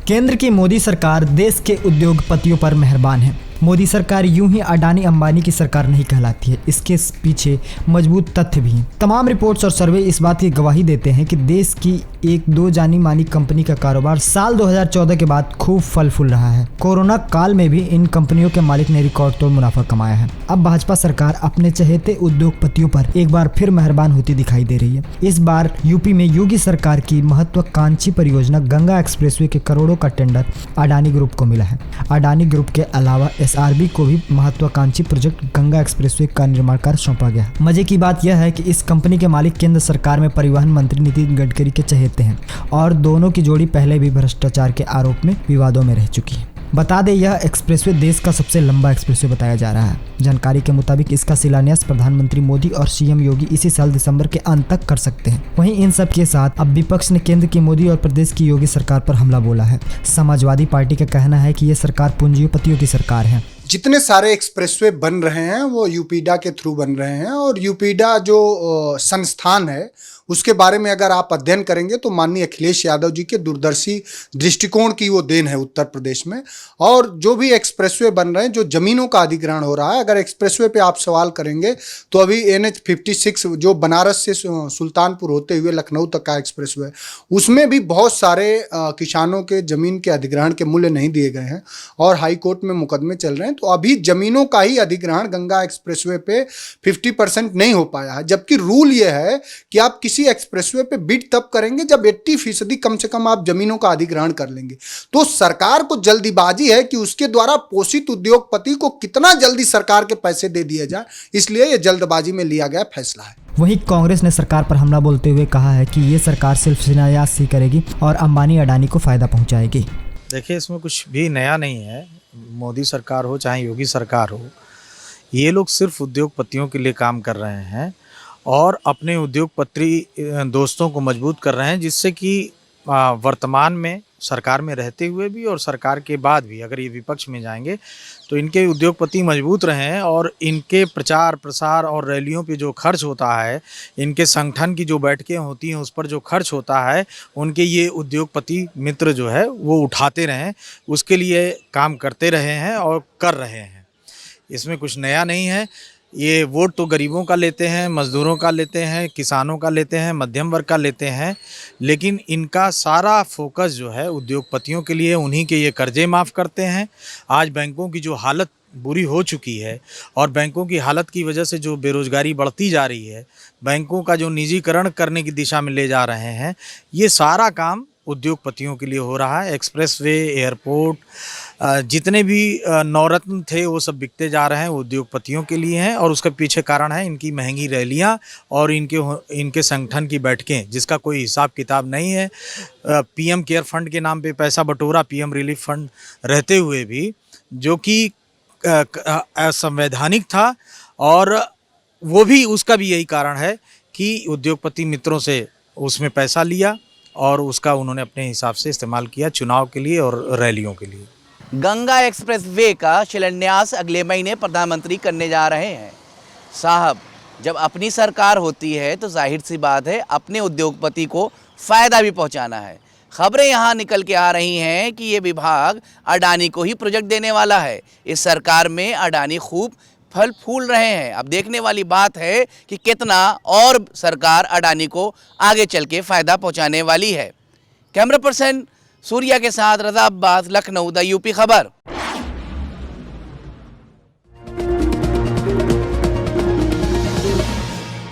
केंद्र की मोदी सरकार देश के उद्योगपतियों पर मेहरबान है। मोदी सरकार यूं ही अडानी अंबानी की सरकार नहीं कहलाती है, इसके पीछे मजबूत तथ्य भी हैं। तमाम रिपोर्ट्स और सर्वे इस बात की गवाही देते हैं कि देश की एक दो जानी मानी कंपनी का कारोबार साल 2014 के बाद खूब फल फूल रहा है। कोरोना काल में भी इन कंपनियों के मालिक ने रिकॉर्ड तोड़ मुनाफा कमाया है। अब भाजपा सरकार अपने चहेते उद्योगपतियों पर एक बार फिर मेहरबान होती दिखाई दे रही है। इस बार यूपी में योगी सरकार की महत्वाकांक्षी परियोजना गंगा एक्सप्रेसवे के करोड़ों का टेंडर अडानी ग्रुप को मिला है। अडानी ग्रुप के अलावा एसआरबी को भी महत्वाकांक्षी प्रोजेक्ट गंगा एक्सप्रेसवे का निर्माण कार्य सौंपा गया। मजे की बात यह है कि इस कंपनी के मालिक केंद्र सरकार में परिवहन मंत्री नितिन गडकरी के चहेते हैं और दोनों की जोड़ी पहले भी भ्रष्टाचार के आरोप में विवादों में रह चुकी है। बता दें, यह एक्सप्रेसवे देश का सबसे लंबा एक्सप्रेसवे बताया जा रहा है। जानकारी के मुताबिक इसका शिलान्यास प्रधानमंत्री मोदी और सीएम योगी इसी साल दिसंबर के अंत तक कर सकते हैं। वहीं इन सब के साथ अब विपक्ष ने केंद्र की मोदी और प्रदेश की योगी सरकार पर हमला बोला है। समाजवादी पार्टी का कहना है कि यह सरकार पूंजीपतियों की सरकार है। जितने सारे एक्सप्रेसवे बन रहे हैं वो यूपीडा के थ्रू बन रहे हैं और यूपीडा जो संस्थान है उसके बारे में अगर आप अध्ययन करेंगे तो माननीय अखिलेश यादव जी के दूरदर्शी दृष्टिकोण की वो देन है उत्तर प्रदेश में। और जो भी एक्सप्रेसवे बन रहे हैं, जो ज़मीनों का अधिग्रहण हो रहा है, अगर एक्सप्रेसवे पे आप सवाल करेंगे तो अभी NH56 जो बनारस से सुल्तानपुर होते हुए लखनऊ तक का एक्सप्रेसवे, उसमें भी बहुत सारे किसानों के ज़मीन के अधिग्रहण के मूल्य नहीं दिए गए हैं और हाई कोर्ट में मुकदमे चल रहे हैं। तो अभी ज़मीनों का ही अधिग्रहण गंगा एक्सप्रेसवे पे 50% नहीं हो पाया है, जबकि रूल ये है कि आप किसी एक्सप्रेसवे पे बिड तब करेंगे जब 80% कम से कम आप जमीनों का अधिग्रहण कर लेंगे। तो सरकार को जल्दीबाजी है कि उसके द्वारा पोषित उद्योगपति को कितना जल्दी सरकार के पैसे दे दिए जाए, इसलिए यह जल्दबाजी में लिया गया फैसला है। वहीं कांग्रेस ने सरकार पर हमला बोलते हुए कहा है कि ये सरकार सिर्फ शिलान्यास ही करेगी और अंबानी अडानी को फायदा पहुंचाएगी। देखिए, इसमें कुछ भी नया नहीं है। मोदी सरकार हो चाहे योगी सरकार हो, ये लोग सिर्फ उद्योगपतियों के लिए काम कर रहे हैं और अपने उद्योगपति दोस्तों को मजबूत कर रहे हैं, जिससे कि वर्तमान में सरकार में रहते हुए भी और सरकार के बाद भी अगर ये विपक्ष में जाएंगे तो इनके उद्योगपति मजबूत रहें और इनके प्रचार प्रसार और रैलियों पे जो खर्च होता है, इनके संगठन की जो बैठकें होती हैं उस पर जो खर्च होता है, उनके ये उद्योगपति मित्र जो है वो उठाते रहें, उसके लिए काम करते रहे हैं और कर रहे हैं। इसमें कुछ नया नहीं है। ये वोट तो गरीबों का लेते हैं, मज़दूरों का लेते हैं, किसानों का लेते हैं, मध्यम वर्ग का लेते हैं, लेकिन इनका सारा फोकस जो है उद्योगपतियों के लिए, उन्हीं के ये कर्जे माफ़ करते हैं। आज बैंकों की जो हालत बुरी हो चुकी है और बैंकों की हालत की वजह से जो बेरोज़गारी बढ़ती जा रही है, बैंकों का जो निजीकरण करने की दिशा में ले जा रहे हैं, ये सारा काम उद्योगपतियों के लिए हो रहा है। एक्सप्रेसवे, एयरपोर्ट, जितने भी नवरत्न थे वो सब बिकते जा रहे हैं, उद्योगपतियों के लिए हैं। और उसके पीछे कारण है इनकी महंगी रैलियां और इनके संगठन की बैठकें, जिसका कोई हिसाब किताब नहीं है। पीएम केयर फंड के नाम पे पैसा बटोरा, पीएम रिलीफ फंड रहते हुए भी, जो कि असंवैधानिक था। और वो भी, उसका भी यही कारण है कि उद्योगपति मित्रों से उसमें पैसा लिया और उसका उन्होंने अपने हिसाब से इस्तेमाल किया चुनाव के लिए और रैलियों के लिए। गंगा एक्सप्रेसवे का शिलान्यास अगले महीने प्रधानमंत्री करने जा रहे हैं। साहब, जब अपनी सरकार होती है तो जाहिर सी बात है अपने उद्योगपति को फ़ायदा भी पहुंचाना है। खबरें यहाँ निकल के आ रही हैं कि ये विभाग अडानी को ही प्रोजेक्ट देने वाला है। इस सरकार में अडानी खूब फल फूल रहे हैं। अब देखने वाली बात है कि कितना और सरकार अडानी को आगे चल के फ़ायदा पहुँचाने वाली है। कैमरा पर्सन सूर्या के साथ रज़ा अब्बास, लखनऊ, द यूपी खबर।